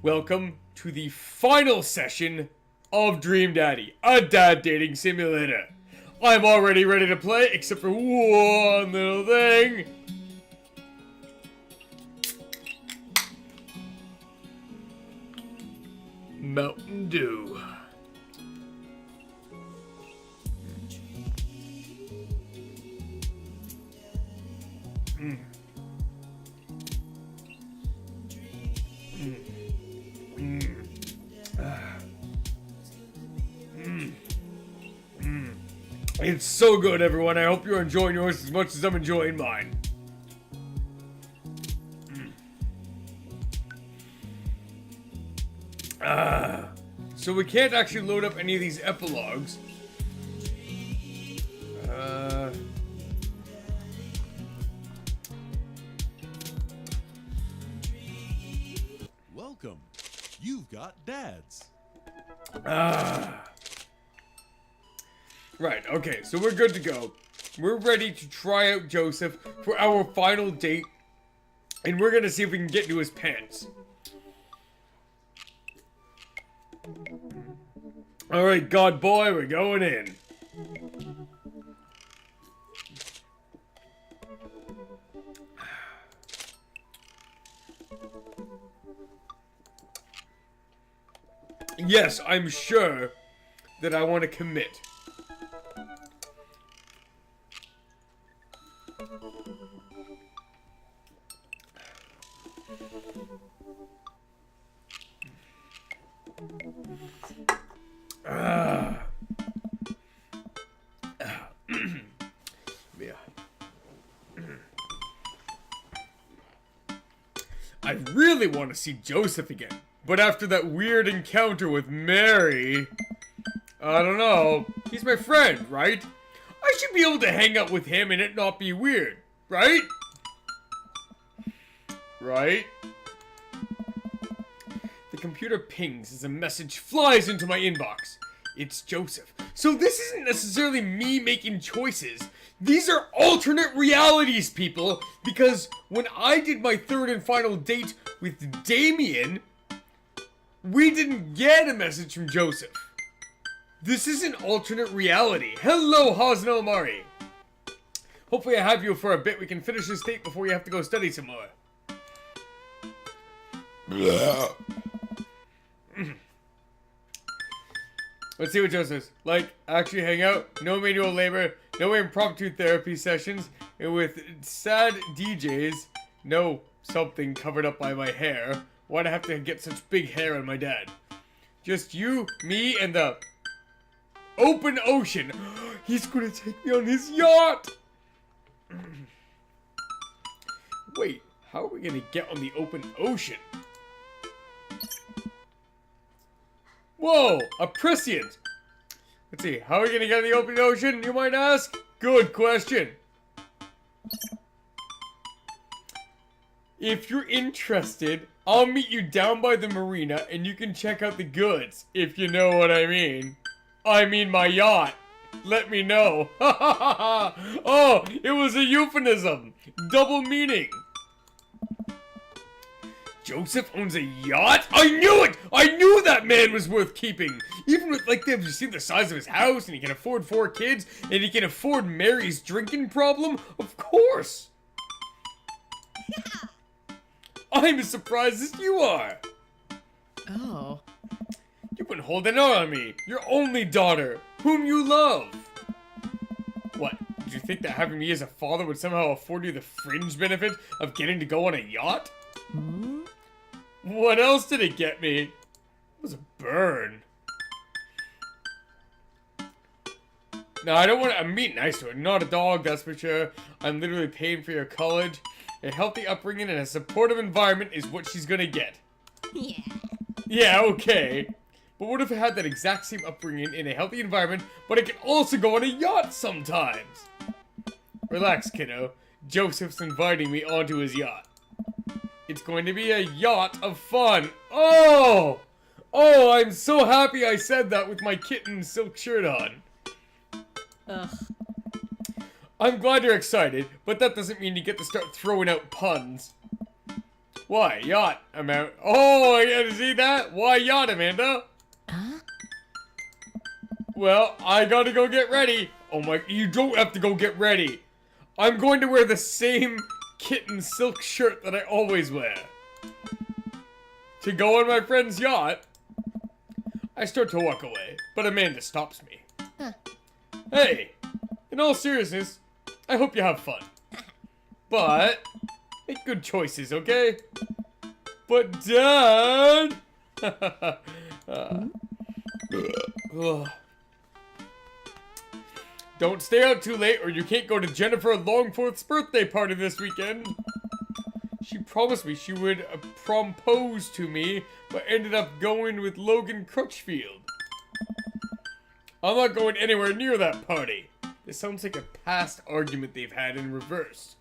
Welcome to the final session of Dream Daddy, a dad dating simulator. I'm already ready to play, except for one little thing. Mountain Dew. It's so good, everyone. I hope you're enjoying yours as much as I'm enjoying mine. So we can't actually load up any of these epilogues. Welcome. You've got dads. Right, okay, so we're good to go. We're ready to try out Joseph for our final date. And we're gonna see if we can get into his pants. Alright, God boy, we're going in. Yes, I'm sure that I want to commit. I really want to see Joseph again, but after that weird encounter with Mary, I don't know. He's my friend, right? I should be able to hang out with him and it not be weird, right? Right? The computer pings as a message flies into my inbox. It's Joseph. So this isn't necessarily me making choices. These are alternate realities, people. Because when I did my third and final date with Damien, we didn't get a message from Joseph. This is an alternate reality. Hello, Hosno Mari. Hopefully I have you for a bit. We can finish this date before you have to go study some more. Let's see what Joe says. Like, actually hang out, no manual labor, no impromptu therapy sessions, and with sad DJs, no something covered up by my hair. Why'd I have to get such big hair on my dad? Just you, me, and the open ocean. He's gonna take me on his yacht! Wait, how are we gonna get on the open ocean? Whoa, a prescient! Let's see, how are we gonna get on the open ocean, you might ask? Good question. If you're interested, I'll meet you down by the marina and you can check out the goods, if you know what I mean. I mean my yacht. Let me know. Oh, it was a euphemism. Double meaning. Joseph owns a yacht? I knew it! I knew that man was worth keeping! Even with, like, have you seen the size of his house, and he can afford 4 kids, and he can afford Mary's drinking problem? Of course! I'm as surprised as you are! Oh. You've been holding on me, your only daughter, whom you love! What, did you think that having me as a father would somehow afford you the fringe benefit of getting to go on a yacht? Hmm? What else did it get me? It was a burn. No, I don't want to. I'm being nice to her. Not a dog, that's for sure. I'm literally paying for your college. A healthy upbringing and a supportive environment is what she's gonna get. Yeah. Yeah, okay. But what if I had that exact same upbringing in a healthy environment, but I could also go on a yacht sometimes? Relax, kiddo. Joseph's inviting me onto his yacht. It's going to be a yacht of fun. Oh! Oh, I'm so happy I said that with my kitten silk shirt on. Ugh. I'm glad you're excited, but that doesn't mean you get to start throwing out puns. Why, yacht, Amanda? Oh, I gotta see that? Why yacht, Amanda? Huh? Well, I gotta go get ready. Oh my, you don't have to go get ready. I'm going to wear the same kitten silk shirt that I always wear. To go on my friend's yacht. I start to walk away, but Amanda stops me. Huh. Hey, in all seriousness, I hope you have fun. But, make good choices, okay? But Dad! Don't stay out too late or you can't go to Jennifer Longforth's birthday party this weekend. She promised me she would propose to me, but ended up going with Logan Crutchfield. I'm not going anywhere near that party. This sounds like a past argument they've had in reverse.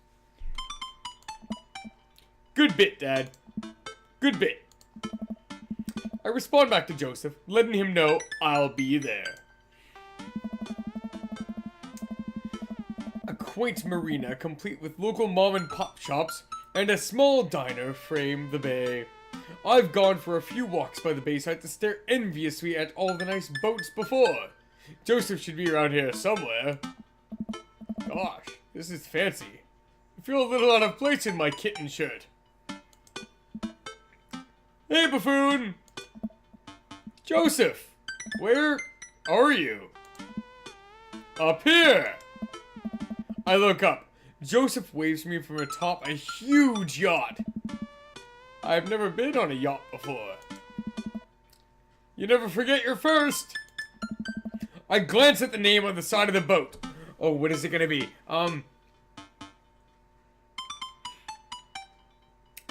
Good bit, Dad. Good bit. I respond back to Joseph, letting him know I'll be there. A quaint marina, complete with local mom and pop shops, and a small diner frame the bay. I've gone for a few walks by the bayside to stare enviously at all the nice boats before. Joseph should be around here somewhere. Gosh, this is fancy. I feel a little out of place in my kitten shirt. Hey, Buffoon! Joseph, where are you? Up here! I look up. Joseph waves me from atop a huge yacht. I've never been on a yacht before. You never forget your first! I glance at the name on the side of the boat. Oh, what is it gonna be? I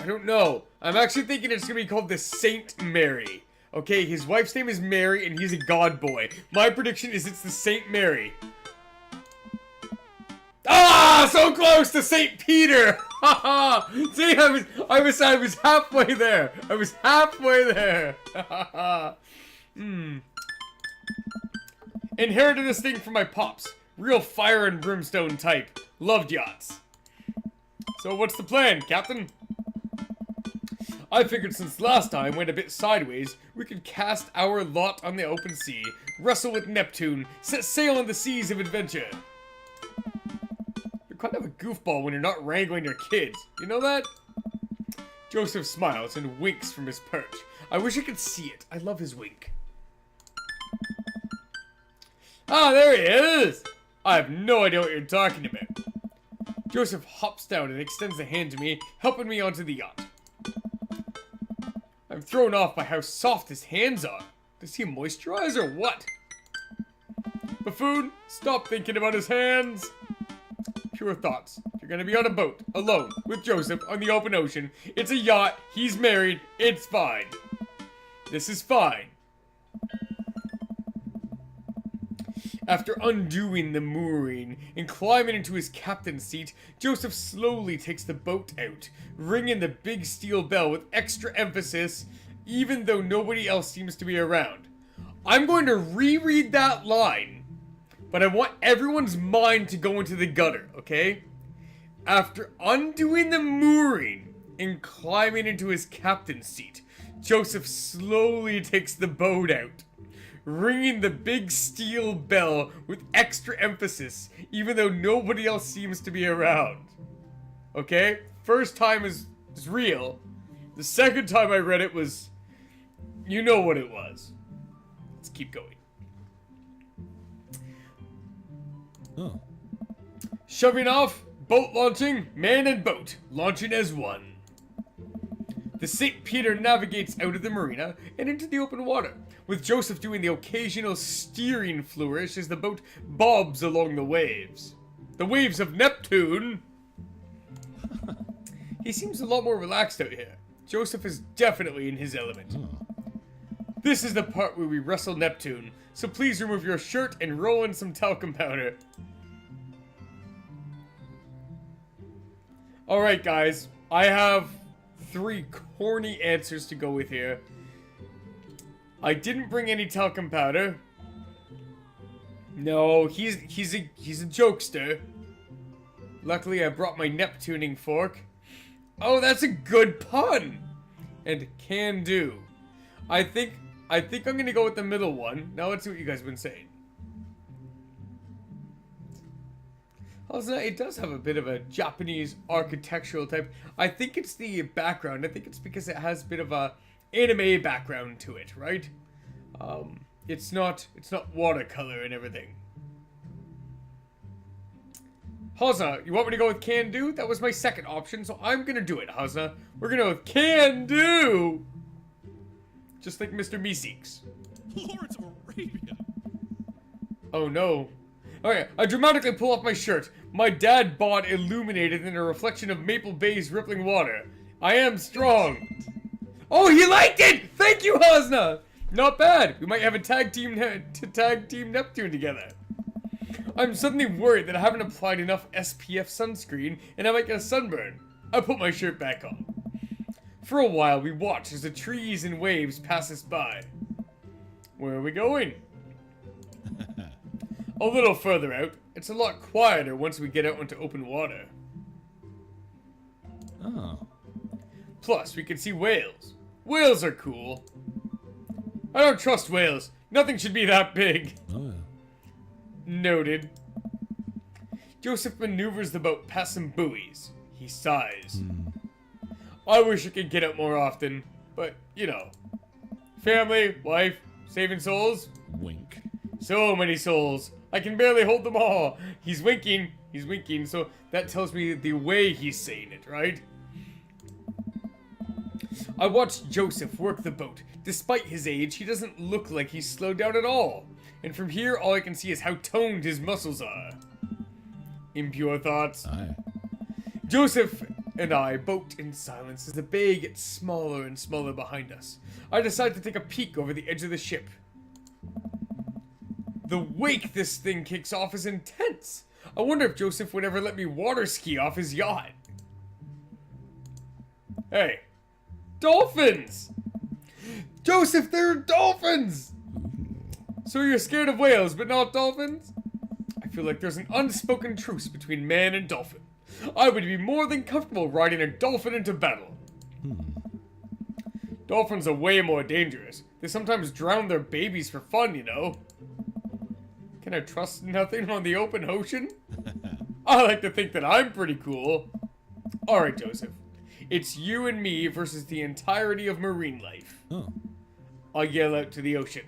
don't know. I'm actually thinking it's gonna be called the Saint Mary. Okay, his wife's name is Mary and he's a god boy. My prediction is it's the Saint Mary. Ah, so close to Saint Peter. Haha. See, I was halfway there. I was halfway there. Inherited this thing from my pops. Real fire and brimstone type. Loved yachts. So what's the plan, Captain? I figured since last time went a bit sideways, we could cast our lot on the open sea, wrestle with Neptune, set sail on the seas of adventure. You're kind of a goofball when you're not wrangling your kids. You know that? Joseph smiles and winks from his perch. I wish I could see it. I love his wink. Ah, there he is! I have no idea what you're talking about. Joseph hops down and extends a hand to me, helping me onto the yacht. I'm thrown off by how soft his hands are. Does he moisturize or what? Buffoon, stop thinking about his hands. Pure thoughts. You're gonna be on a boat, alone, with Joseph, on the open ocean. It's a yacht, he's married, it's fine. This is fine. After undoing the mooring and climbing into his captain's seat, Joseph slowly takes the boat out, ringing the big steel bell with extra emphasis, even though nobody else seems to be around. I'm going to reread that line, but I want everyone's mind to go into the gutter, okay? After undoing the mooring and climbing into his captain's seat, Joseph slowly takes the boat out, ringing the big steel bell with extra emphasis, even though nobody else seems to be around. Okay? First time is real. The second time I read it was... You know what it was. Let's keep going. Oh. Shoving off, boat launching, man and boat, launching as one. The St. Peter navigates out of the marina and into the open water, with Joseph doing the occasional steering flourish as the boat bobs along the waves. The waves of Neptune! He seems a lot more relaxed out here. Joseph is definitely in his element. This is the part where we wrestle Neptune, so please remove your shirt and roll in some talcum powder. Alright guys, I have 3 corny answers to go with here. I didn't bring any talcum powder. No, he's a jokester. Luckily I brought my Neptuning fork. Oh, that's a good pun. And can do. I think I'm gonna go with the middle one. Now let's see what you guys have been saying. Also, it does have a bit of a Japanese architectural type. I think it's the background. I think it's because it has a bit of a anime background to it, right? It's not watercolor and everything. Hazza, you want me to go with can do? That was my second option, so I'm gonna do it, Hazza. We're gonna go with can do! Just like Mr. Meeseeks. Lawrence of Arabia. Oh no. Okay, I dramatically pull off my shirt. My dad bought illuminated in a reflection of Maple Bay's rippling water. I am strong. Oh, he liked it! Thank you, Hazna! Not bad. We might have a tag team Neptune together. I'm suddenly worried that I haven't applied enough SPF sunscreen and I might get a sunburn. I put my shirt back on. For a while, we watch as the trees and waves pass us by. Where are we going? A little further out. It's a lot quieter once we get out into open water. Oh. Plus, we can see whales. Whales are cool. I don't trust whales. Nothing should be that big. Oh, yeah. Noted. Joseph maneuvers the boat past some buoys. He sighs. I wish I could get out more often, but, you know. Family, wife, saving souls. Wink. So many souls. I can barely hold them all. He's winking, so that tells me the way he's saying it, right? I watched Joseph work the boat. Despite his age, he doesn't look like he's slowed down at all. And from here, all I can see is how toned his muscles are. Impure thoughts. Aye. Joseph and I boat in silence as the bay gets smaller and smaller behind us. I decide to take a peek over the edge of the ship. The wake this thing kicks off is intense. I wonder if Joseph would ever let me water ski off his yacht. Hey, dolphins! Joseph, there are dolphins! So you're scared of whales, but not dolphins? I feel like there's an unspoken truce between man and dolphin. I would be more than comfortable riding a dolphin into battle. Dolphins are way more dangerous. They sometimes drown their babies for fun, you know. Can I trust nothing on the open ocean? I like to think that I'm pretty cool. Alright, Joseph. It's you and me versus the entirety of marine life. Oh. I'll yell out to the ocean.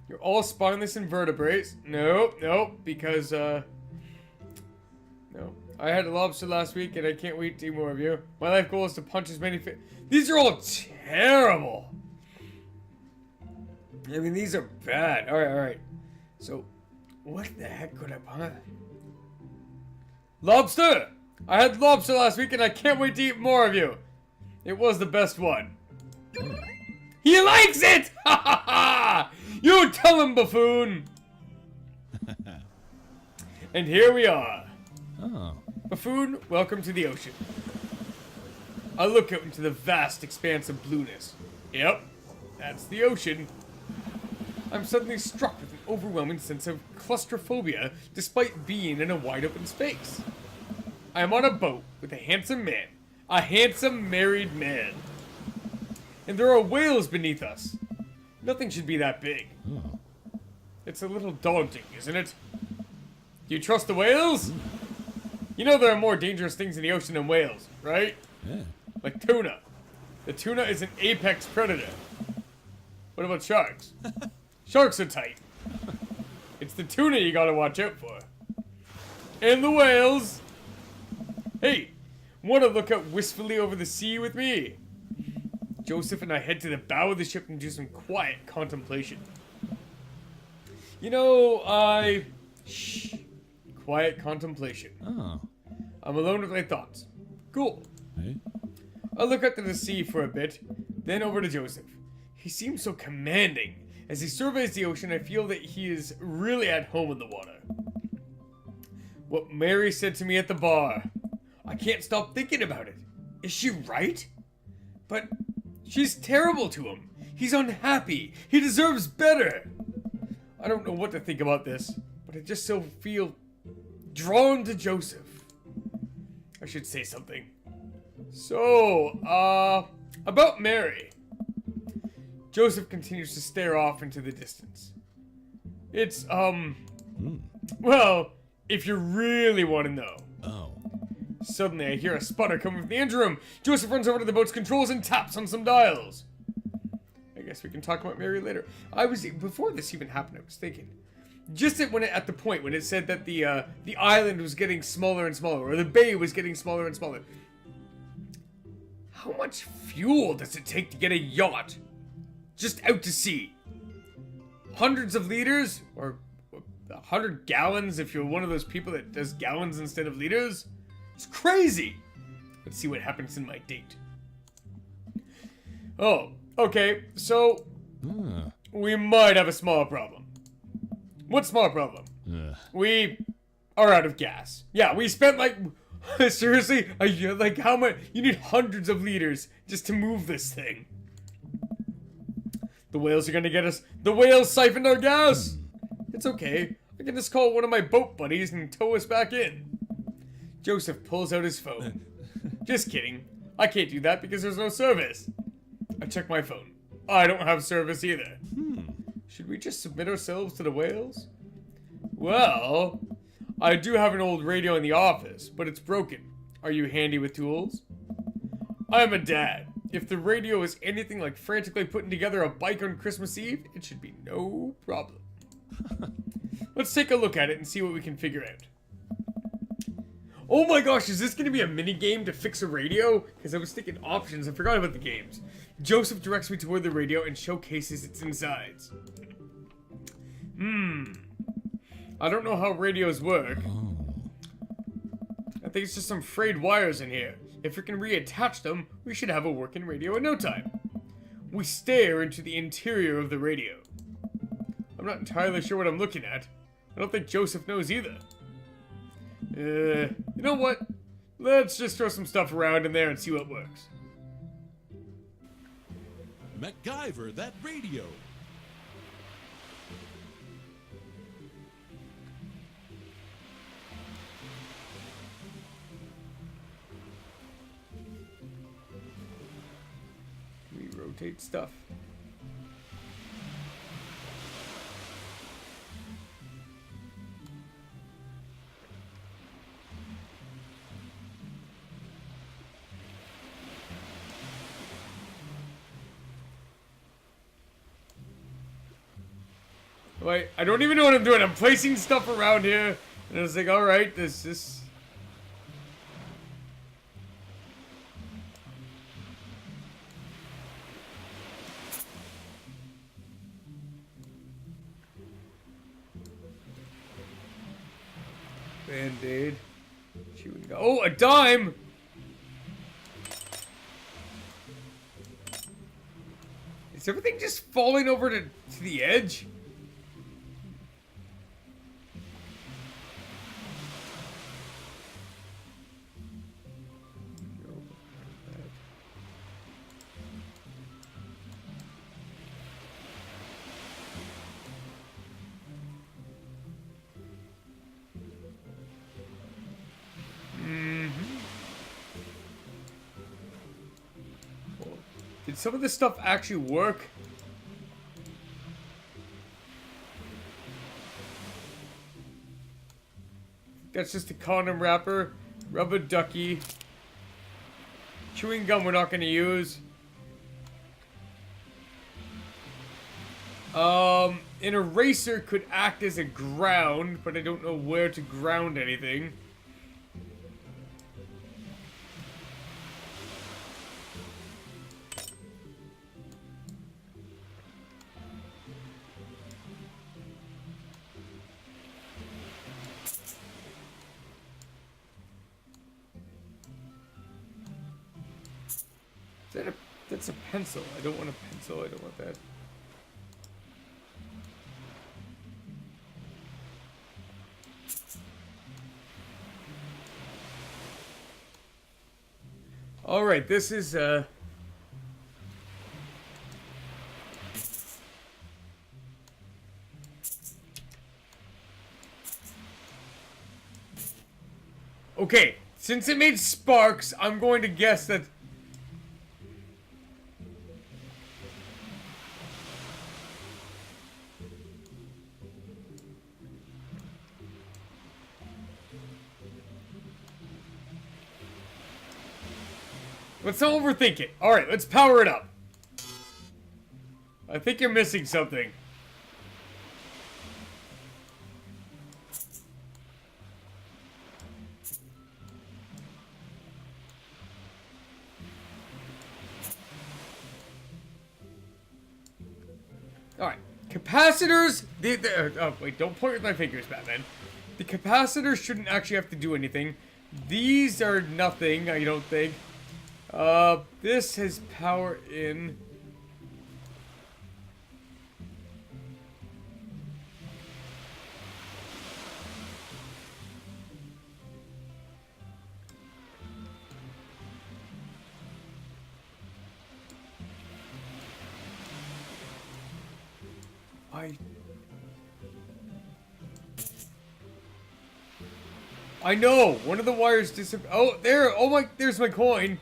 You're all spineless invertebrates. Nope, because, no. I had a lobster last week and I can't wait to eat more of you. My life goal is to punch as many fish. These are all terrible. I mean, these are bad. Alright. So, what the heck could I buy? Lobster! I had lobster last week and I can't wait to eat more of you. It was the best one. He likes it! Ha ha ha! You tell him, buffoon! And here we are. Oh. Buffoon, welcome to the ocean. I look out into the vast expanse of blueness. Yep, that's the ocean. I'm suddenly struck with an overwhelming sense of claustrophobia despite being in a wide open space. I am on a boat with a handsome man. A handsome married man. And there are whales beneath us. Nothing should be that big. Oh. It's a little daunting, isn't it? Do you trust the whales? You know there are more dangerous things in the ocean than whales, right? Yeah. Like tuna. The tuna is an apex predator. What about sharks? Sharks are tight. It's the tuna you gotta watch out for. And the whales. Hey, wanna look out wistfully over the sea with me? Joseph and I head to the bow of the ship and do some quiet contemplation. You know, Shh. Quiet contemplation. Oh. I'm alone with my thoughts. Cool. Hey. I look up to the sea for a bit, then over to Joseph. He seems so commanding. As he surveys the ocean, I feel that he is really at home in the water. What Mary said to me at the bar. I can't stop thinking about it. Is she right? But she's terrible to him. He's unhappy. He deserves better. I don't know what to think about this, but I just so feel drawn to Joseph. I should say something. So, about Mary. Joseph continues to stare off into the distance. It's, well, if you really want to know. Oh. Suddenly, I hear a sputter coming from the engine room. Joseph runs over to the boat's controls and taps on some dials. I guess we can talk about Mary later. Before this even happened, I was thinking. Just at the point when it said that the island was getting smaller and smaller, or the bay was getting smaller and smaller. How much fuel does it take to get a yacht just out to sea? Hundreds of liters? Or 100 gallons if you're one of those people that does gallons instead of liters? It's crazy! Let's see what happens in my date. Oh, okay, so we might have a small problem. What small problem? We are out of gas. Yeah, we spent like, seriously, like how much? You need hundreds of liters just to move this thing. The whales are gonna get us. The whales siphoned our gas. It's okay. I can just call one of my boat buddies and tow us back in. Joseph pulls out his phone. Just kidding. I can't do that because there's no service. I check my phone. I don't have service either. Should we just submit ourselves to the whales? Well, I do have an old radio in the office, but it's broken. Are you handy with tools? I'm a dad. If the radio is anything like frantically putting together a bike on Christmas Eve, it should be no problem. Let's take a look at it and see what we can figure out. Oh my gosh, is this going to be a mini game to fix a radio? Because I was thinking options, I forgot about the games. Joseph directs me toward the radio and showcases its insides. I don't know how radios work. I think it's just some frayed wires in here. If we can reattach them, we should have a working radio in no time. We stare into the interior of the radio. I'm not entirely sure what I'm looking at. I don't think Joseph knows either. You know what? Let's just throw some stuff around in there and see what works. MacGyver, that radio. We rotate stuff. Wait, I don't even know what I'm doing. I'm placing stuff around here. And I was like, alright, this is... Band-aid. Chewing gum. Oh, a dime! Is everything just falling over to the edge? Did some of this stuff actually work? That's just a condom wrapper, rubber ducky, chewing gum we're not going to use. An eraser could act as a ground, but I don't know where to ground anything. That's a pencil. I don't want a pencil. I don't want that. All right, this is Okay, since it made sparks, I'm going to guess that... Let's not overthink it. Alright, let's power it up. I think you're missing something. Alright, capacitors, oh wait, don't point with my fingers, Batman. The capacitors shouldn't actually have to do anything. These are nothing, I don't think. This has power in. I know! One of the wires disappeared. Oh, there! Oh my, there's my coin!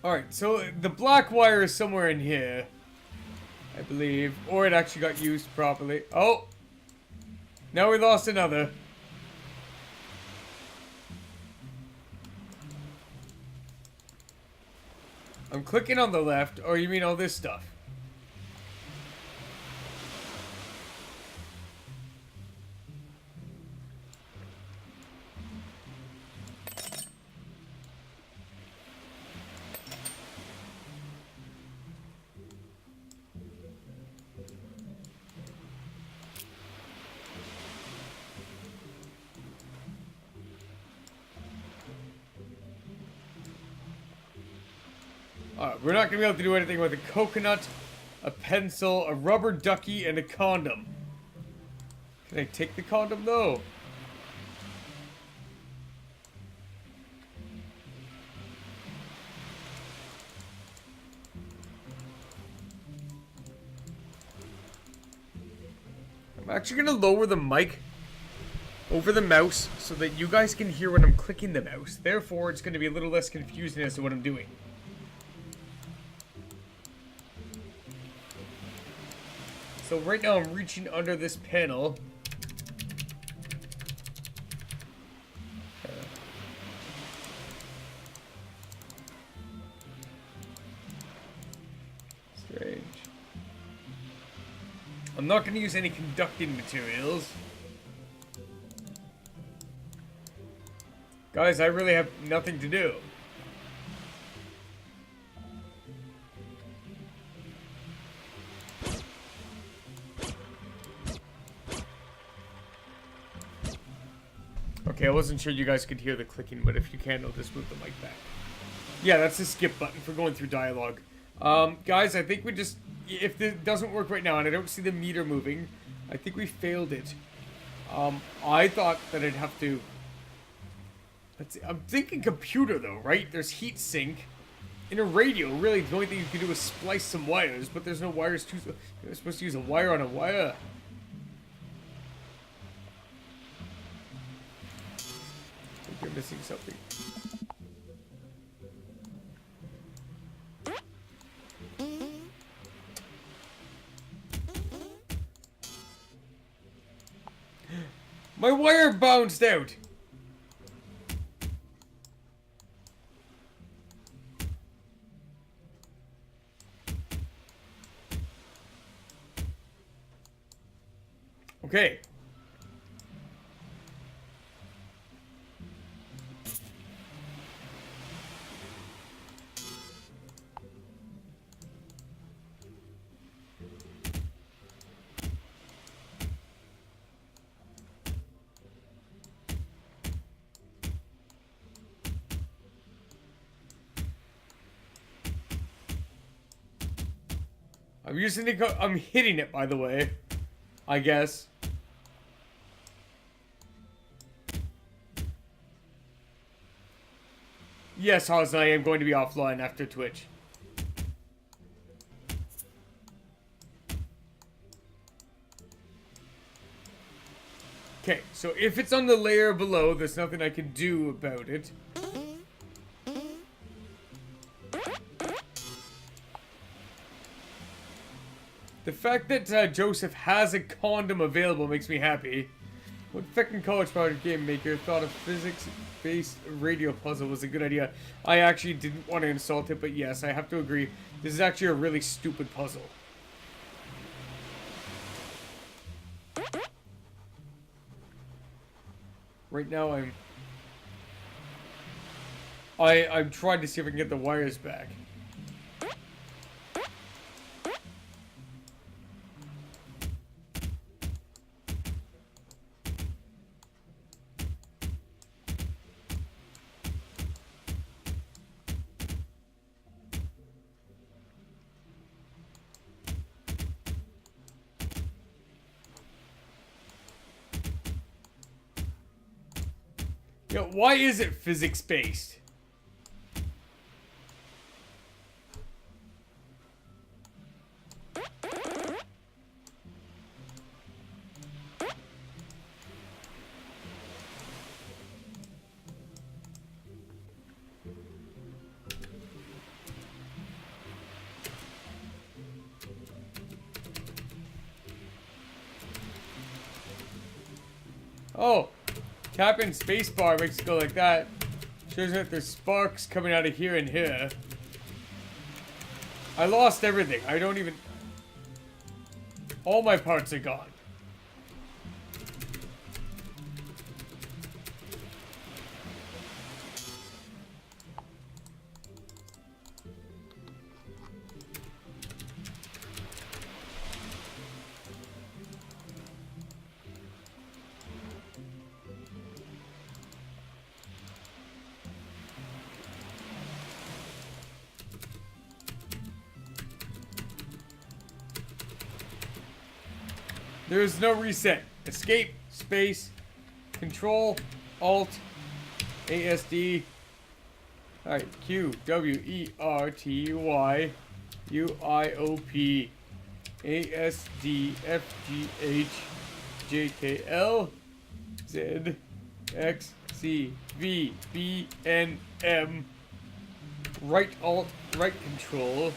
Alright, so the black wire is somewhere in here. I believe. Or it actually got used properly. Oh! Now we lost another. I'm clicking on the left, or you mean all this stuff? We're not going to be able to do anything with a coconut, a pencil, a rubber ducky, and a condom. Can I take the condom, though? I'm actually going to lower the mic over the mouse so that you guys can hear when I'm clicking the mouse. Therefore, it's going to be a little less confusing as to what I'm doing. So right now I'm reaching under this panel. Strange. I'm not going to use any conducting materials. Guys, I really have nothing to do. Okay, I wasn't sure you guys could hear the clicking, but if you can, I'll just move the mic back. Yeah, that's the skip button for going through dialogue. Guys, I think we just... If it doesn't work right now, and I don't see the meter moving, I think we failed it. I thought that I'd have to... Let's see, I'm thinking computer, though, right? There's heat sink. In a radio, really, the only thing you can do is splice some wires, but there's no wires to... You're supposed to use a wire on a wire. You're missing something. My wire bounced out. Okay. I'm using it. I'm hitting it, by the way. I guess. Yes, Oz, I am going to be offline after Twitch. Okay, so if it's on the layer below, there's nothing I can do about it. The fact that Joseph has a condom available makes me happy. What fucking college project game maker thought a physics-based radio puzzle was a good idea? I actually didn't want to insult it, but yes, I have to agree. This is actually a really stupid puzzle. Right now, I'm trying to see if I can get the wires back. Yo, why is it physics-based? Oh, tapping spacebar makes it go like that. Shows that there's sparks coming out of here and here. I lost everything. I don't even... All my parts are gone. There is no reset. Escape, space, Control, Alt, ASD. Alright, Q, W, E, R, T, Y, U, I, O, P, ASD, F, G, H, J, K, L, Z, X, C, V, B, N, M, right Alt, right Control,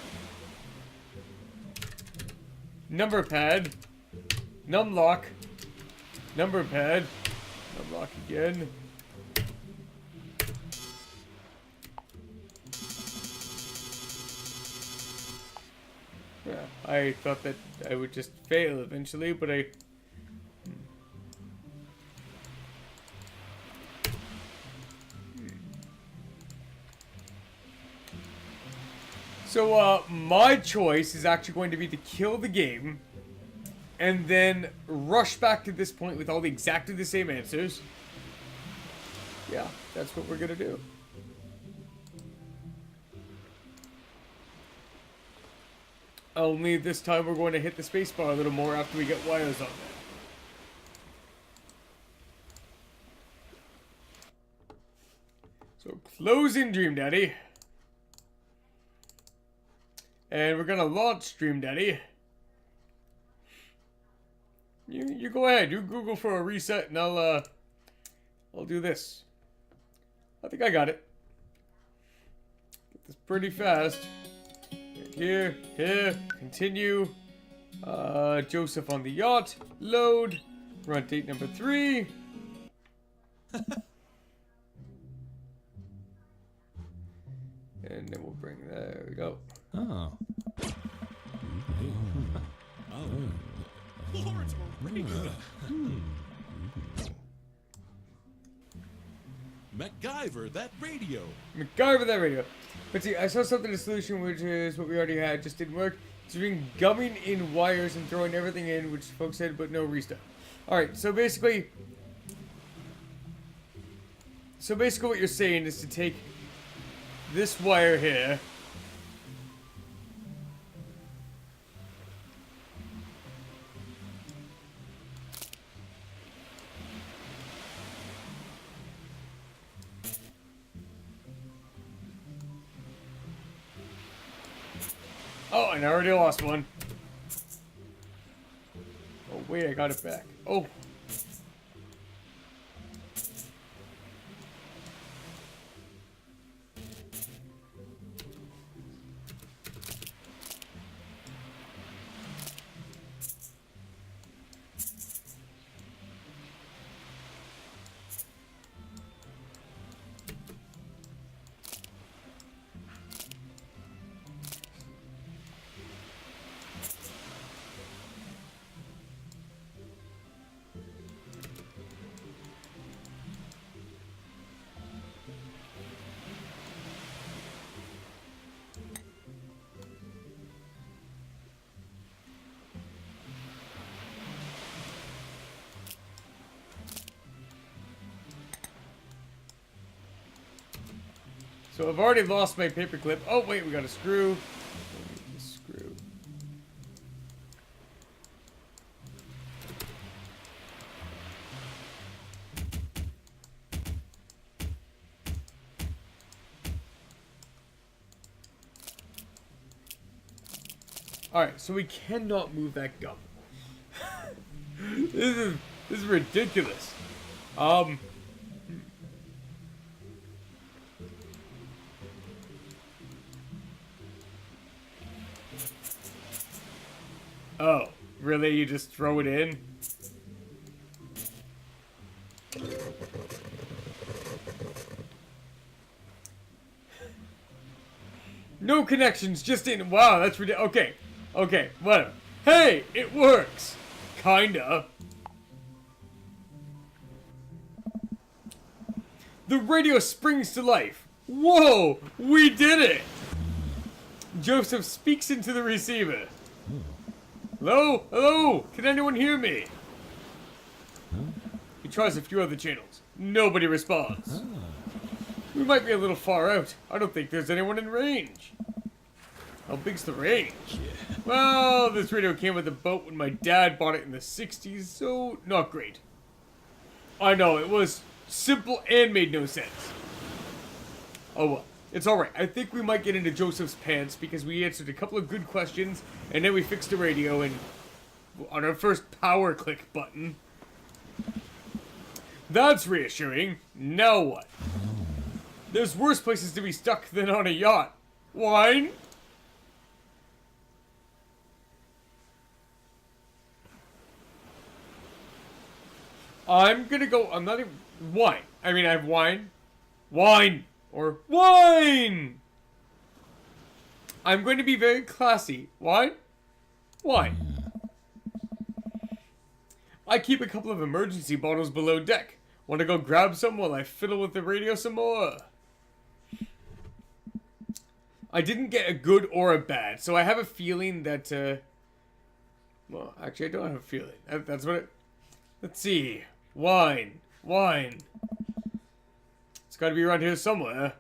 number pad, numlock, number pad, numlock again. Yeah, I thought that I would just fail eventually, but I... So, my choice is actually going to be to kill the game and then rush back to this point with all the exactly the same answers. Yeah, that's what we're gonna do. Only this time we're going to hit the spacebar a little more after we get wires on there. So close in Dream Daddy. And we're gonna launch Dream Daddy. You go ahead. You Google for a reset, and I'll do this. I think I got it. Get this pretty fast. Here, continue. Joseph on the yacht. Load. Run date number 3. And then we'll bring. There we go. Oh. Lawrence, MacGyver, that radio. MacGyver that radio. But see, I saw something, a solution, which is what we already had, just didn't work. It's been gumming in wires and throwing everything in, which folks said, but no restart. Alright, so basically what you're saying is to take this wire here. Oh, and I already lost one. Oh, wait, I got it back. Oh. So I've already lost my paperclip. Oh, wait, we got a screw. Screw. Alright, so we cannot move that gum. This is ridiculous. Oh, really? You just throw it in? No connections, just in. Wow, that's ridiculous. Okay, okay, whatever. Hey, it works! Kinda. The radio springs to life. Whoa, we did it! Joseph speaks into the receiver. Hello? Hello? Can anyone hear me? He tries a few other channels. Nobody responds. We might be a little far out. I don't think there's anyone in range. How big's the range? Well, this radio came with a boat when my dad bought it in the 60s, so not great. I know, it was simple and made no sense. Oh well, it's alright. I think we might get into Joseph's pants because we answered a couple of good questions and then we fixed the radio and on our first power click button. That's reassuring. Now what? There's worse places to be stuck than on a yacht. Wine? I'm gonna go, I'm not even, wine. I mean, I have wine. Wine! Or wine! I'm going to be very classy. Wine? Wine. I keep a couple of emergency bottles below deck. Want to go grab some while I fiddle with the radio some more? I didn't get a good or a bad, so I have a feeling that, well, actually I don't have a feeling. That's what it, let's see. Wine. Wine. It's gotta be around here somewhere.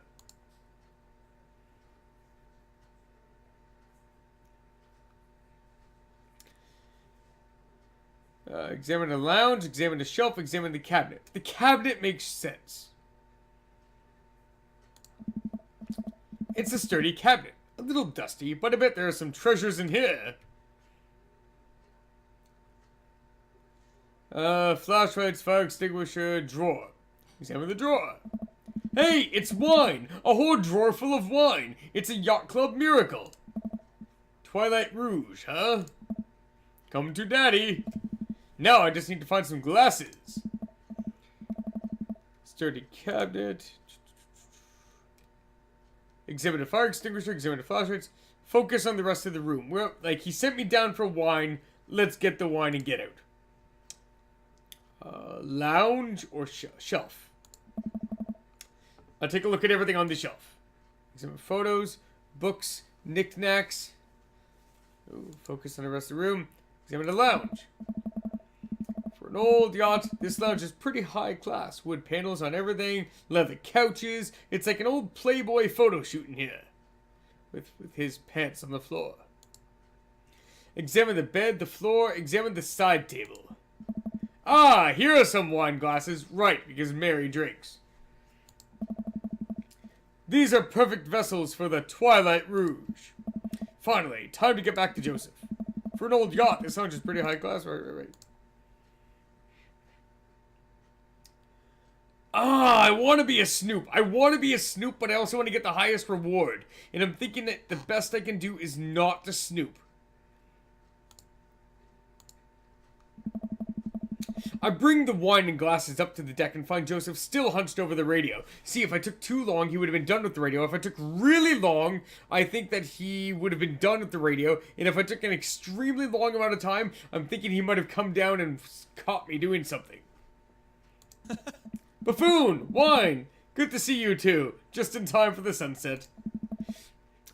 Examine the lounge, examine the shelf, examine the cabinet. The cabinet makes sense. It's a sturdy cabinet. A little dusty, but I bet there are some treasures in here. Flashlights, fire extinguisher, drawer. Examine the drawer. Hey, it's wine! A whole drawer full of wine! It's a yacht club miracle! Twilight Rouge, huh? Come to daddy! Now I just need to find some glasses. Sturdy cabinet. Examine a fire extinguisher, examine the flashlights. Focus on the rest of the room. Well, like, he sent me down for wine. Let's get the wine and get out. Lounge or shelf? I'll take a look at everything on the shelf. Examine photos, books, knickknacks. Ooh, focus on the rest of the room. Examine the lounge. For an old yacht, this lounge is pretty high class. Wood panels on everything, leather couches. It's like an old Playboy photo shoot in here. With his pants on the floor. Examine the bed, the floor, examine the side table. Ah, here are some wine glasses. Right, because Mary drinks. These are perfect vessels for the Twilight Rouge. Finally, time to get back to Joseph. For an old yacht, this lounge is pretty high class. Right. Ah, I want to be a snoop. I want to be a snoop, but I also want to get the highest reward. And I'm thinking that the best I can do is not to snoop. I bring the wine and glasses up to the deck and find Joseph still hunched over the radio. See, if I took too long, he would have been done with the radio. If I took really long, I think that he would have been done with the radio. And if I took an extremely long amount of time, I'm thinking he might have come down and caught me doing something. Buffoon! Wine! Good to see you two. Just in time for the sunset.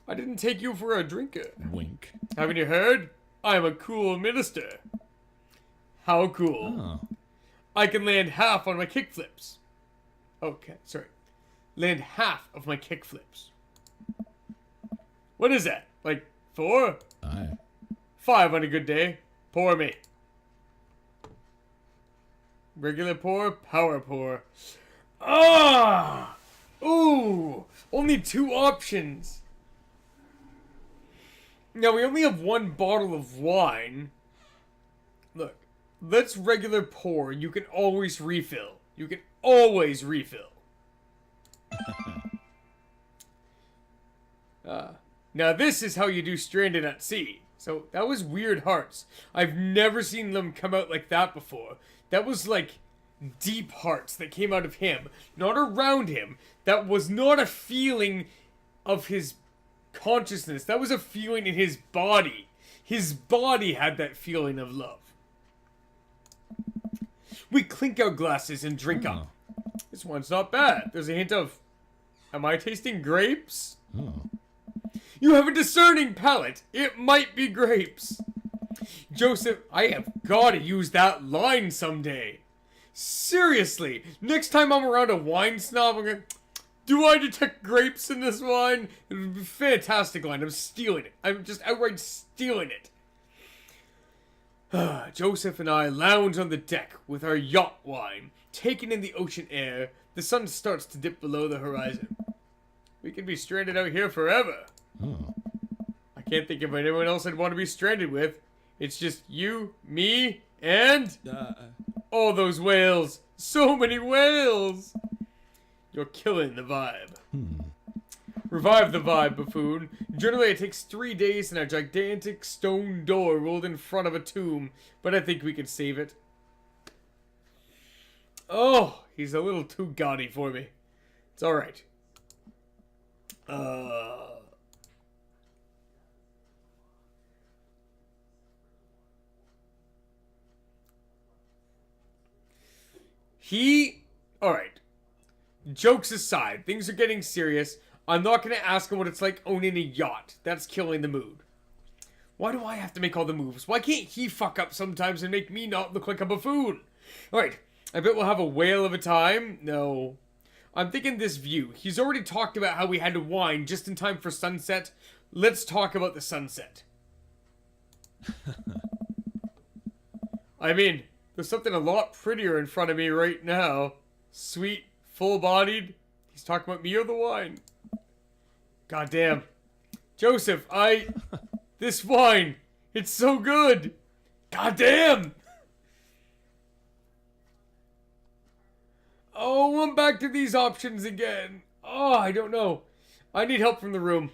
I didn't take you for a drinker. Wink. Haven't you heard? I'm a cool minister. How cool. Oh. I can land half on my kickflips. Okay, sorry. land half of my kickflips. What is that? Like 4? Aye. 5 on a good day. Poor me. Regular pour, power pour. Ah! Ooh! Only 2 options. Now, we only have 1 bottle of wine. Look, let's regular pour. You can always refill. You can always refill. Now, this is how you do Stranded at Sea. So, that was Weird Hearts. I've never seen them come out like that before. That was like deep hearts that came out of him, not around him. That was not a feeling of his consciousness. That was a feeling in his body. His body had that feeling of love. We clink our glasses and drink up. This one's not bad. There's a hint of... Am I tasting grapes? Oh. You have a discerning palate. It might be grapes. Joseph, I have got to use that line someday. Seriously, next time I'm around a wine snob, I'm going, do I detect grapes in this wine? It would be a fantastic line. I'm stealing it. I'm just outright stealing it. Joseph and I lounge on the deck with our yacht wine, taking in the ocean air. The sun starts to dip below the horizon. We could be stranded out here forever. Oh. I can't think of anyone else I'd want to be stranded with. It's just you, me, and... all those whales. So many whales. You're killing the vibe. Revive the vibe, buffoon. Generally, it takes 3 days and a gigantic stone door rolled in front of a tomb, but I think we can save it. Oh, he's a little too gaudy for me. It's alright. Alright. Jokes aside, things are getting serious. I'm not going to ask him what it's like owning a yacht. That's killing the mood. Why do I have to make all the moves? Why can't he fuck up sometimes and make me not look like a buffoon? Alright, I bet we'll have a whale of a time. No. I'm thinking this view. He's already talked about how we had to wine just in time for sunset. Let's talk about the sunset. I mean, there's something a lot prettier in front of me right now. Sweet, full-bodied. He's talking about me or the wine. Goddamn. Joseph, this wine, it's so good. Goddamn. Oh, I'm back to these options again. Oh, I don't know. I need help from the room.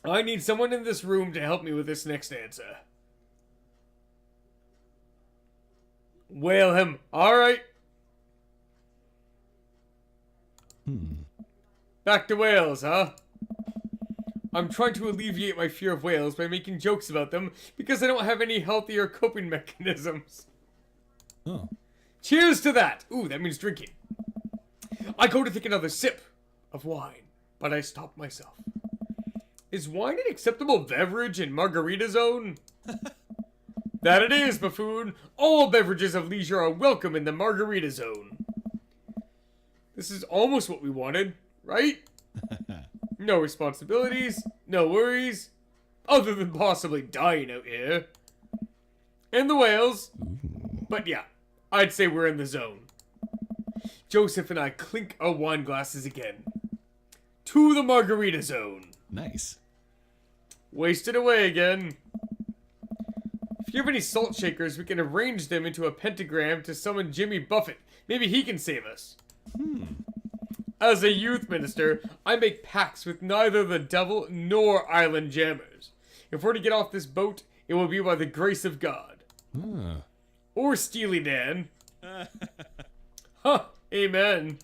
I need someone in this room to help me with this next answer. Whale him. Alright. Back to whales, huh? I'm trying to alleviate my fear of whales by making jokes about them because I don't have any healthier coping mechanisms. Oh. Cheers to that! Ooh, that means drinking. I go to take another sip of wine, but I stop myself. Is wine an acceptable beverage in Margarita Zone? That it is, buffoon! All beverages of leisure are welcome in the Margarita Zone. This is almost what we wanted, right? No responsibilities, no worries, other than possibly dying out here. And the whales. But yeah, I'd say we're in the zone. Joseph and I clink our wine glasses again. To the Margarita Zone. Nice. Wasted away again. If you have any salt shakers, we can arrange them into a pentagram to summon Jimmy Buffett. Maybe he can save us. As a youth minister, I make pacts with neither the devil nor island jammers. If we're to get off this boat, it will be by the grace of God. Or Steely Dan. Huh, amen.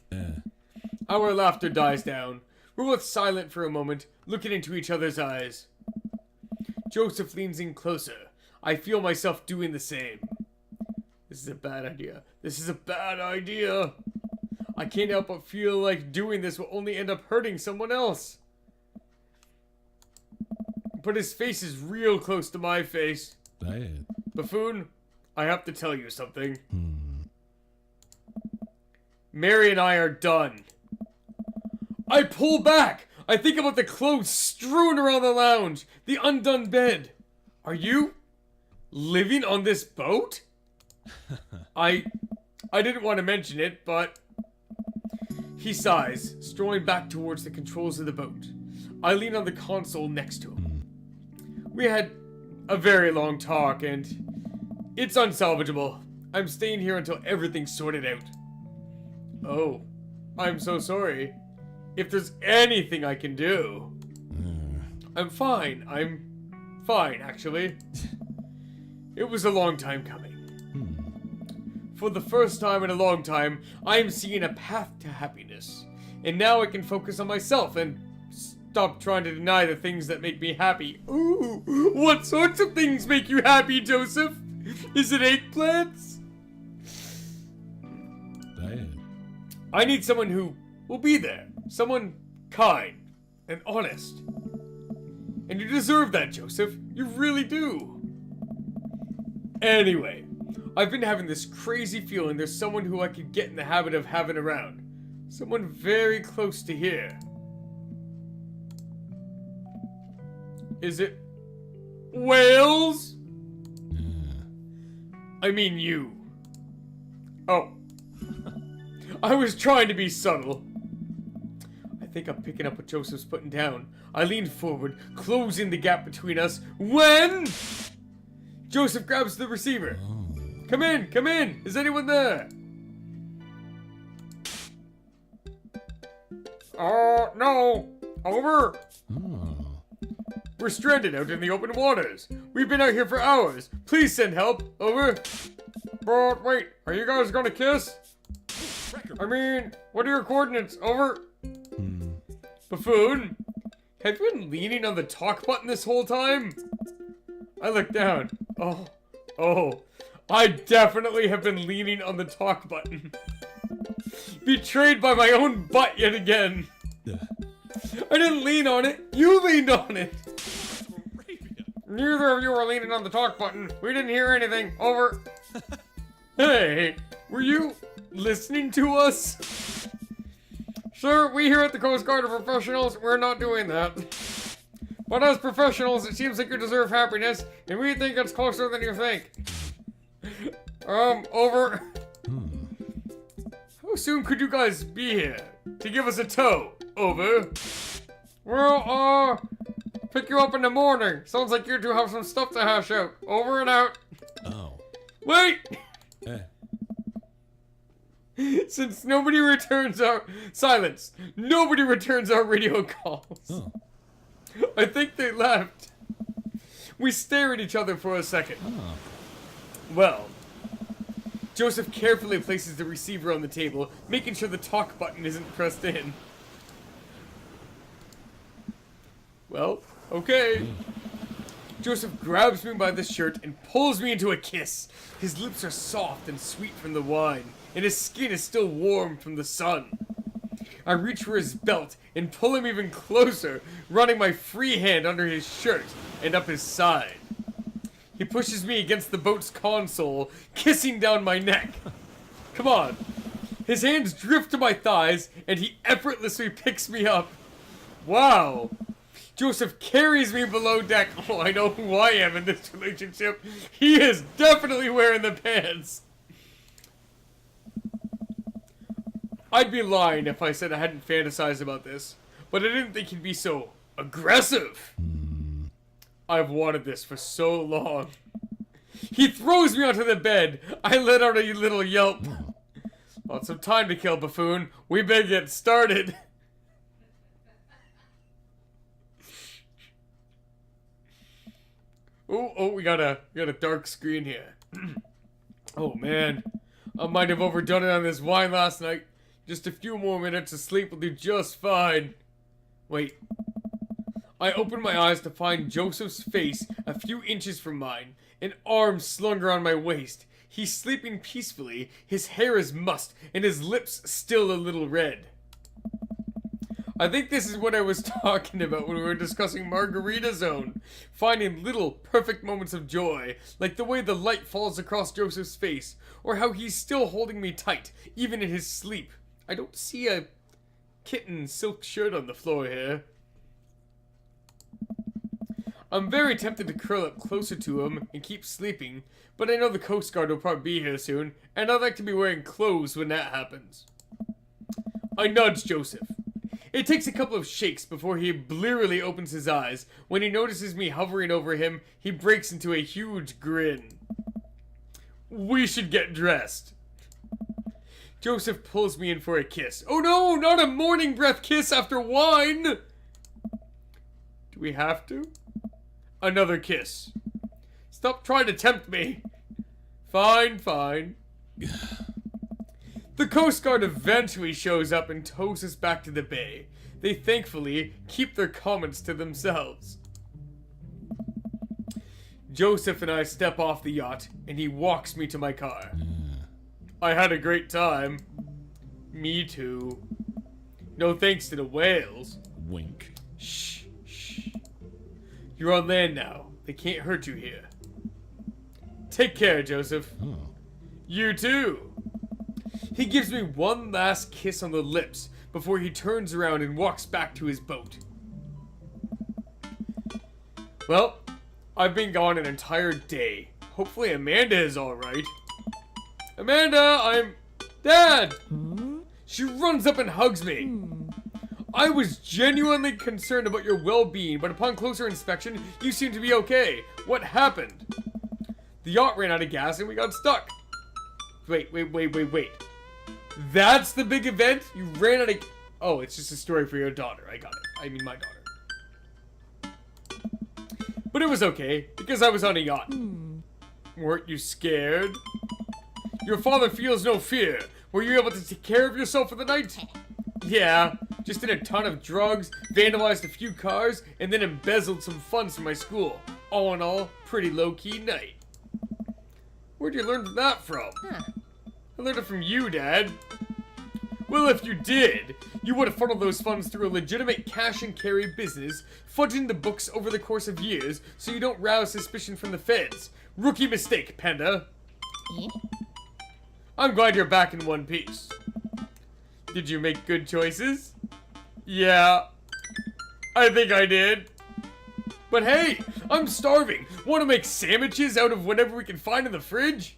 Our laughter dies down. We're both silent for a moment, looking into each other's eyes. Joseph leans in closer. I feel myself doing the same. This is a bad idea. This is a bad idea. I can't help but feel like doing this will only end up hurting someone else. But his face is real close to my face. Buffoon, I have to tell you something. Mary and I are done. I pull back. I think about the clothes strewn around the lounge, the undone bed. Are you living on this boat? I didn't want to mention it, but... He sighs, strolling back towards the controls of the boat. I lean on the console next to him. We had a very long talk, and it's unsalvageable. I'm staying here until everything's sorted out. Oh, I'm so sorry. If there's anything I can do... I'm fine, actually. It was a long time coming. For the first time in a long time, I am seeing a path to happiness. And now I can focus on myself and stop trying to deny the things that make me happy. Ooh, what sorts of things make you happy, Joseph? Is it eggplants? Diane. I need someone who will be there. Someone kind and honest. And you deserve that, Joseph. You really do. Anyway, I've been having this crazy feeling there's someone who I could get in the habit of having around. Someone very close to here. Is it Wales? I mean you. Oh. I was trying to be subtle. I think I'm picking up what Joseph's putting down. I lean forward, closing the gap between us, when... Joseph grabs the receiver. Come in! Is anyone there? No. Over. We're stranded out in the open waters. We've been out here for hours. Please send help. Over. But wait, are you guys gonna kiss? I mean, what are your coordinates? Over. Buffoon, have you been leaning on the talk button this whole time? I look down. Oh. I definitely have been leaning on the talk button. Betrayed by my own butt yet again. I didn't lean on it. You leaned on it. Neither of you were leaning on the talk button. We didn't hear anything. Over. Hey, were you listening to us? Sir, we here at the Coast Guard are professionals. We're not doing that. But as professionals, it seems like you deserve happiness, and we think it's closer than you think. Over. How soon could you guys be here? To give us a tow? Over. Well, pick you up in the morning. Sounds like you two have some stuff to hash out. Over and out. Oh. Wait! Eh. Since nobody returns our... Silence. Nobody returns our radio calls. Oh. I think they left. We stare at each other for a second. Oh. Well, Joseph carefully places the receiver on the table, making sure the talk button isn't pressed in. Well, okay. Joseph grabs me by the shirt and pulls me into a kiss. His lips are soft and sweet from the wine, and his skin is still warm from the sun. I reach for his belt and pull him even closer, running my free hand under his shirt and up his side. He pushes me against the boat's console, kissing down my neck. Come on. His hands drift to my thighs, and he effortlessly picks me up. Wow. Joseph carries me below deck. Oh, I know who I am in this relationship. He is definitely wearing the pants. I'd be lying if I said I hadn't fantasized about this, but I didn't think he'd be so aggressive. I've wanted this for so long. He throws me onto the bed. I let out a little yelp. Lots of time to kill, Buffoon. We better get started. Oh, we got a dark screen here. Oh man, I might have overdone it on this wine last night. Just a few more minutes of sleep will do just fine. Wait. I open my eyes to find Joseph's face a few inches from mine, an arm slung around my waist. He's sleeping peacefully, his hair is mussed, and his lips still a little red. I think this is what I was talking about when we were discussing Margarita Zone. Finding little, perfect moments of joy, like the way the light falls across Joseph's face, or how he's still holding me tight, even in his sleep. I don't see a kitten silk shirt on the floor here. I'm very tempted to curl up closer to him and keep sleeping, but I know the Coast Guard will probably be here soon, and I'd like to be wearing clothes when that happens. I nudge Joseph. It takes a couple of shakes before he blearily opens his eyes. When he notices me hovering over him, he breaks into a huge grin. We should get dressed. Joseph pulls me in for a kiss. Oh no, not a morning breath kiss after wine! Do we have to? Another kiss. Stop trying to tempt me. Fine, fine. The Coast Guard eventually shows up and tows us back to the bay. They thankfully keep their comments to themselves. Joseph and I step off the yacht, and he walks me to my car. I had a great time. Me too. No thanks to the whales. Wink. Shh, shh. You're on land now. They can't hurt you here. Take care, Joseph. Oh. You too. He gives me one last kiss on the lips before he turns around and walks back to his boat. Well, I've been gone an entire day. Hopefully Amanda is alright. Amanda, Dad! She runs up and hugs me. I was genuinely concerned about your well-being, but upon closer inspection, you seem to be okay. What happened? The yacht ran out of gas and we got stuck. Wait. That's the big event? You ran out of... Oh, it's just a story for your daughter. I got it. I mean, my daughter. But it was okay, because I was on a yacht. Weren't you scared? Your father feels no fear. Were you able to take care of yourself for the night? Yeah, just did a ton of drugs, vandalized a few cars, and then embezzled some funds from my school. All in all, pretty low-key night. Where'd you learn that from? I learned it from you, Dad. Well, if you did, you would have funneled those funds through a legitimate cash and carry business, fudging the books over the course of years so you don't rouse suspicion from the feds. Rookie mistake, Panda. I'm glad you're back in one piece. Did you make good choices? Yeah, I think I did. But hey, I'm starving. Want to make sandwiches out of whatever we can find in the fridge?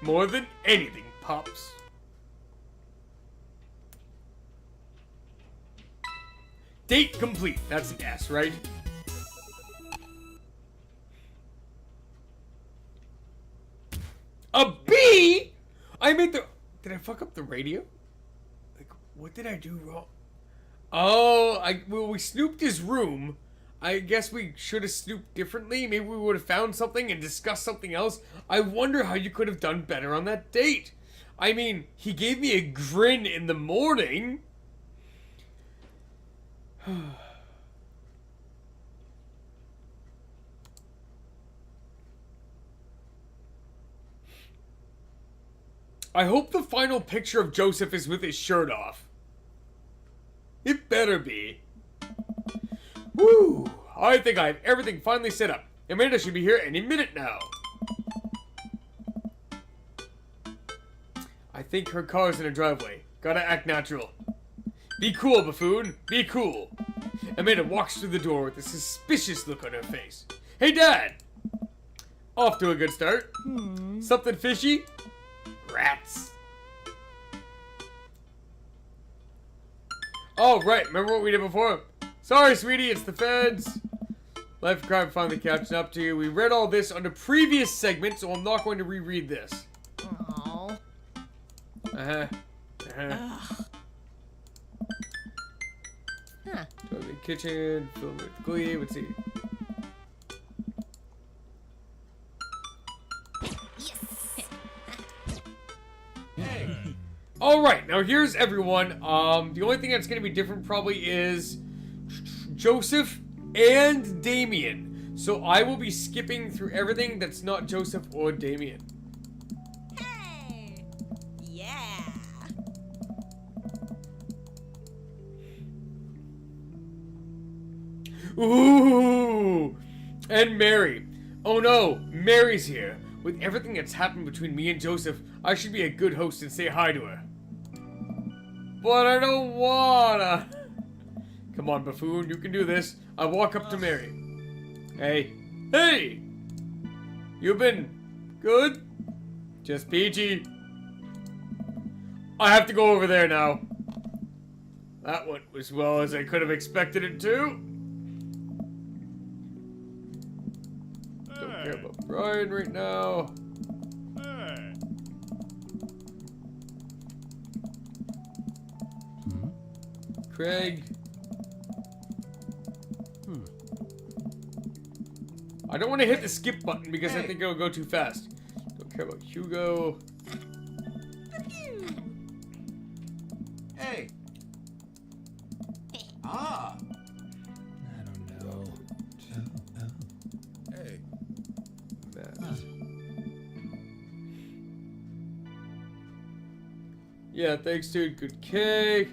More than anything, Pops. Date complete. That's an S, right? A B? I made the... Did I fuck up the radio? Like, what did I do wrong? Oh, well, we snooped his room. I guess we should have snooped differently. Maybe we would have found something and discussed something else. I wonder how you could have done better on that date. I mean, he gave me a grin in the morning. I hope the final picture of Joseph is with his shirt off. It better be. Woo! I think I have everything finally set up. Amanda should be here any minute now. I think her car's in her driveway. Gotta act natural. Be cool, buffoon. Be cool. Amanda walks through the door with a suspicious look on her face. Hey, Dad! Off to a good start. Something fishy? Rats. Oh, right. Remember what we did before? Sorry, sweetie. It's the feds. Life of crime finally catching up to you. We read all this on the previous segment, so I'm not going to reread this. Aww. So the kitchen, filled with glee. Let's see. Alright, now here's everyone. The only thing that's going to be different probably is Joseph and Damien. So I will be skipping through everything that's not Joseph or Damien. Hey! Yeah! Ooh! And Mary. Oh no, Mary's here. With everything that's happened between me and Joseph, I should be a good host and say hi to her. but I don't wanna. Come on, Buffoon, you can do this. I walk up to Mary. Hey. Hey! You been good? Just peachy. I have to go over there now. That went as well as I could have expected it to. Don't care about Brian right now. Hey. Craig. I don't want to hit the skip button because I think it'll go too fast. Don't care about Hugo. Hey. Ah. I don't know. Hey. Matt. Yeah, thanks, dude. Good cake.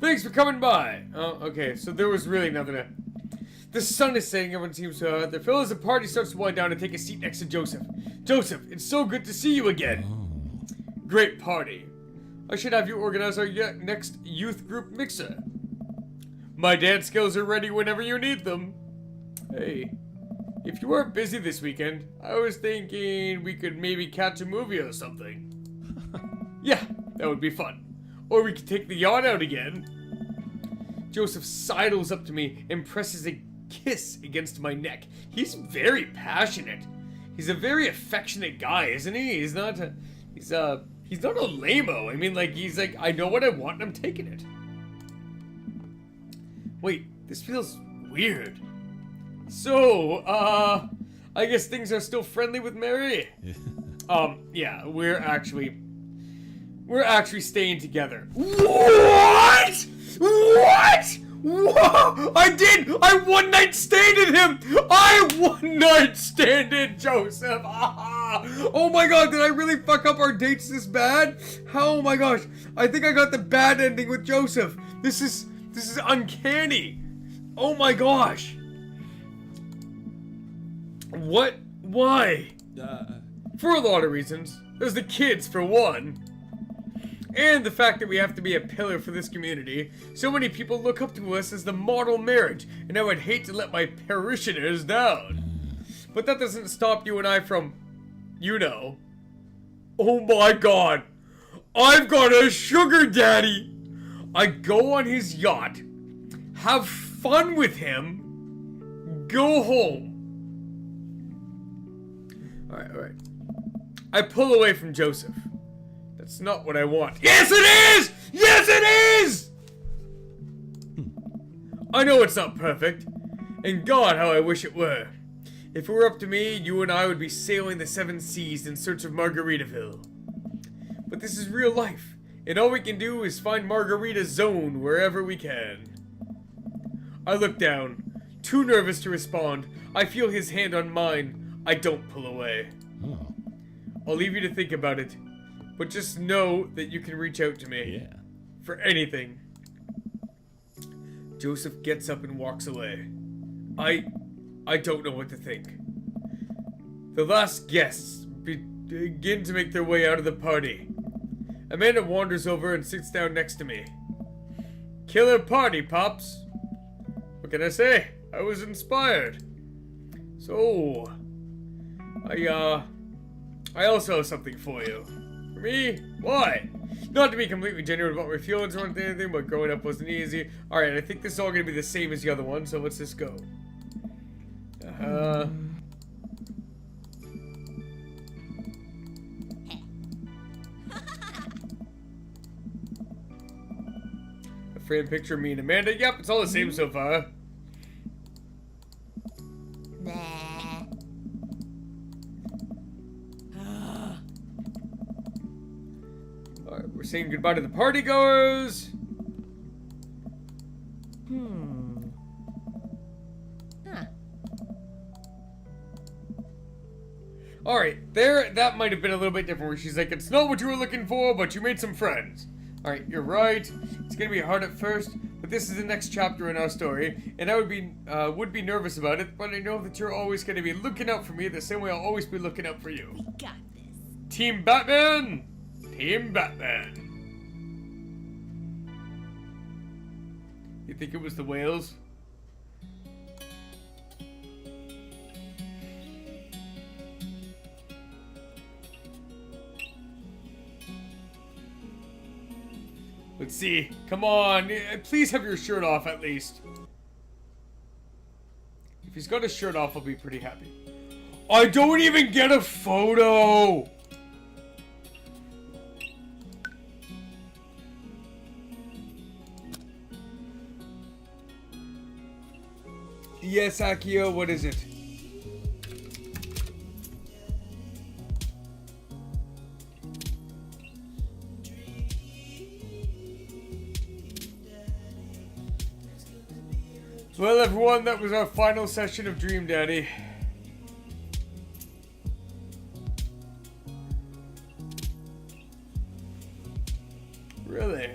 Thanks for coming by. Oh, okay. So there was really nothing to... The sun is setting. Everyone seems to have their fill as the party starts to wind down and take a seat next to Joseph. Joseph, it's so good to see you again. Great party. I should have you organize our next youth group mixer. My dance skills are ready whenever you need them. Hey, if you aren't busy this weekend, I was thinking we could maybe catch a movie or something. Yeah, that would be fun. Or we could take the yacht out again. Joseph sidles up to me and presses a kiss against my neck. He's very passionate. He's a very affectionate guy, isn't he? He's not a lame-o. I mean, like, he's like, I know what I want and I'm taking it. Wait, this feels weird. So, I guess things are still friendly with Mary? Yeah, we're actually staying together. What? What? Whoa! I one-night standed him! I one-night standed Joseph! Ah! Oh my god, did I really fuck up our dates this bad? Oh my gosh, I think I got the bad ending with Joseph. This is uncanny. Oh my gosh. What? Why? For a lot of reasons. There's the kids, for one. And the fact that we have to be a pillar for this community. So many people look up to us as the model marriage, and I would hate to let my parishioners down. But that doesn't stop you and I from, you know. Oh my god. I've got a sugar daddy. I go on his yacht, have fun with him, go home. Alright. I pull away from Joseph. That's not what I want. Yes, it is! Yes, it is! I know it's not perfect. And God, how I wish it were. If it were up to me, you and I would be sailing the 7 seas in search of Margaritaville. But this is real life, and all we can do is find Margarita Zone wherever we can. I look down, too nervous to respond. I feel his hand on mine. I don't pull away. I'll leave you to think about it. But just know that you can reach out to me. Yeah. For anything. Joseph gets up and walks away. I don't know what to think. The last guests begin to make their way out of the party. Amanda wanders over and sits down next to me. Killer party, Pops. What can I say? I was inspired. So, I also have something for you. For me? Why? Not to be completely genuine about my feelings or anything, but growing up wasn't easy. Alright, I think this is all gonna be the same as the other one, so let's just go. A framed picture of me and Amanda. Yep, it's all the same so far. Nah. Alright, we're saying goodbye to the party goers. Huh. Alright, there, that might have been a little bit different where she's like, it's not what you were looking for, but you made some friends. Alright, you're right. It's gonna be hard at first, but this is the next chapter in our story, and I would be nervous about it, but I know that you're always gonna be looking out for me the same way I'll always be looking out for you. We got this. Team Batman! Team Batman! You think it was the whales? Let's see. Come on. Please have your shirt off at least. If he's got his shirt off, I'll be pretty happy. I don't even get a photo! Yes, Akio, what is it? Well, everyone, that was our final session of Dream Daddy. Really?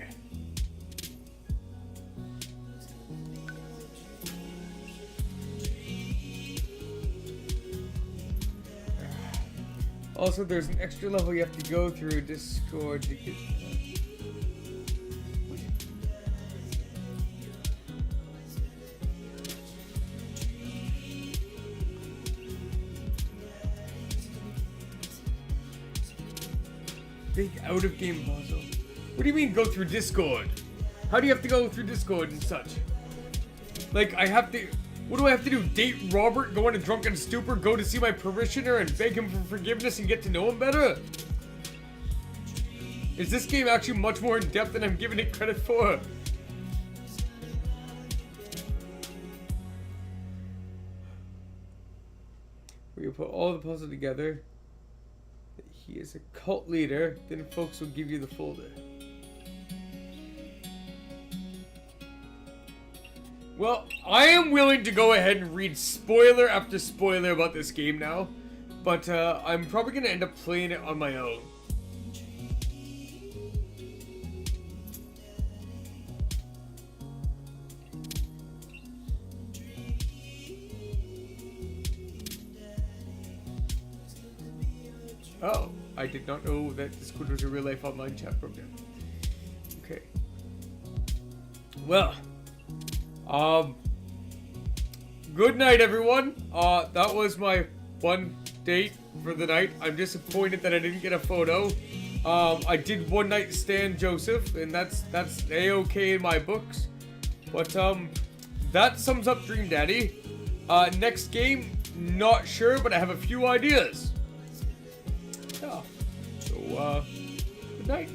Also, there's an extra level you have to go through Discord to get... Big out-of-game puzzle. What do you mean go through Discord? How do you have to go through Discord and such? Like, I have to... What do I have to do? Date Robert, go in a drunken stupor, go to see my parishioner and beg him for forgiveness and get to know him better? Is this game actually much more in depth than I'm giving it credit for? Where you put all the puzzle together. He is a cult leader, then folks will give you the folder. Well, I am willing to go ahead and read spoiler after spoiler about this game now, but I'm probably going to end up playing it on my own. Oh, I did not know that Discord was a real-life online chat program. Okay. Well, good night, everyone. That was my one date for the night. I'm disappointed that I didn't get a photo. I did one night stand Joseph, and that's A-okay in my books. But, that sums up Dream Daddy. Next game, not sure, but I have a few ideas. Yeah. So, good night.